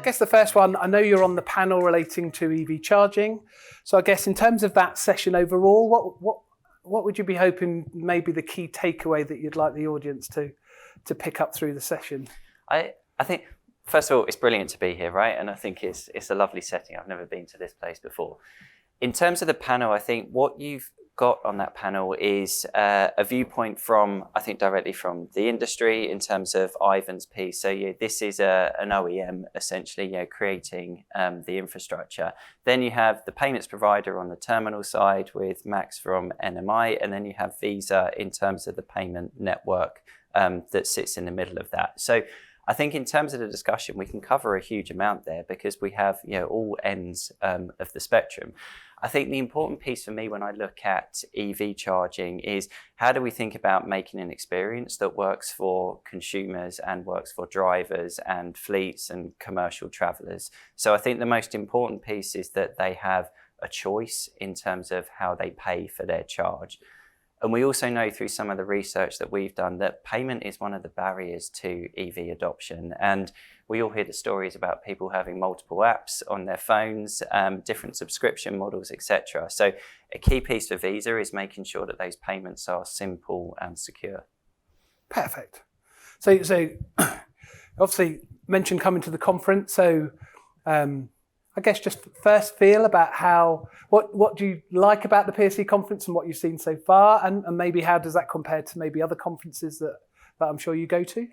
guess the first one, I know you're on the panel relating to EV charging. So I guess in terms of that session overall, what would you be hoping maybe the key takeaway that you'd like the audience to pick up through the session? I think, first of all, it's brilliant to be here, right? And I think it's a lovely setting. I've never been to this place before. In terms of the panel, I think what you've got on that panel is a viewpoint from, I think, directly from the industry in terms of Ivan's piece. So this is an OEM essentially, creating the infrastructure. Then you have the payments provider on the terminal side with Max from NMI, and then you have Visa in terms of the payment network that sits in the middle of that. So I think in terms of the discussion, we can cover a huge amount there because we have all ends of the spectrum. I think the important piece for me when I look at EV charging is how do we think about making an experience that works for consumers and works for drivers and fleets and commercial travelers. So I think the most important piece is that they have a choice in terms of how they pay for their charge. And we also know through some of the research that we've done that payment is one of the barriers to EV adoption. And we all hear the stories about people having multiple apps on their phones, different subscription models, etc. So a key piece for Visa is making sure that those payments are simple and secure. Perfect. So obviously mentioned coming to the conference. So I guess just first feel about what do you like about the PSC conference and what you've seen so far, and maybe how does that compare to maybe other conferences that I'm sure you go to?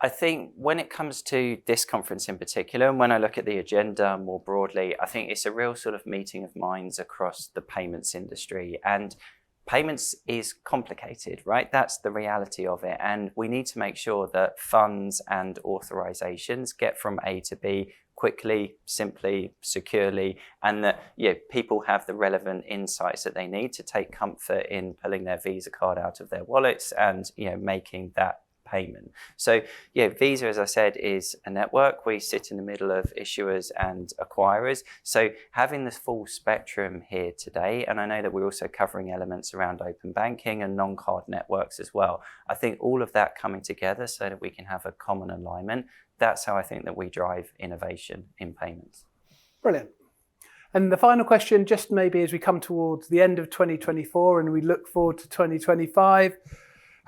I think when it comes to this conference in particular, and when I look at the agenda more broadly, I think it's a real sort of meeting of minds across the payments industry. And payments is complicated, right? That's the reality of it. And we need to make sure that funds and authorizations get from A to B quickly, simply, securely, and that people have the relevant insights that they need to take comfort in pulling their Visa card out of their wallets and making that payment. So Visa, as I said, is a network. We sit in the middle of issuers and acquirers. So having this full spectrum here today, and I know that we're also covering elements around open banking and non-card networks as well. I think all of that coming together so that we can have a common alignment. That's how I think that we drive innovation in payments. Brilliant. And the final question, just maybe as we come towards the end of 2024 and we look forward to 2025,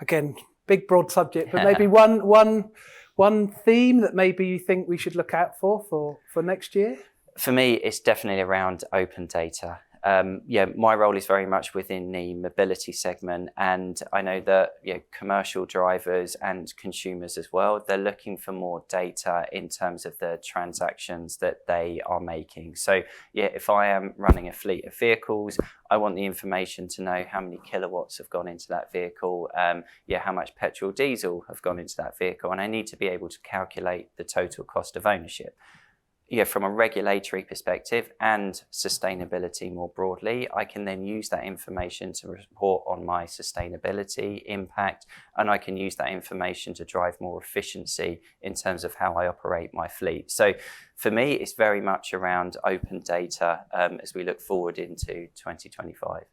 again, big broad subject, but maybe one theme that maybe you think we should look out for next year? For me, it's definitely around open data. My role is very much within the mobility segment, and I know that commercial drivers and consumers as well, they're looking for more data in terms of the transactions that they are making. So if I am running a fleet of vehicles, I want the information to know how many kilowatts have gone into that vehicle, how much petrol, diesel have gone into that vehicle, and I need to be able to calculate the total cost of ownership. From a regulatory perspective and sustainability more broadly, I can then use that information to report on my sustainability impact, and I can use that information to drive more efficiency in terms of how I operate my fleet. So for me, it's very much around open data as we look forward into 2025.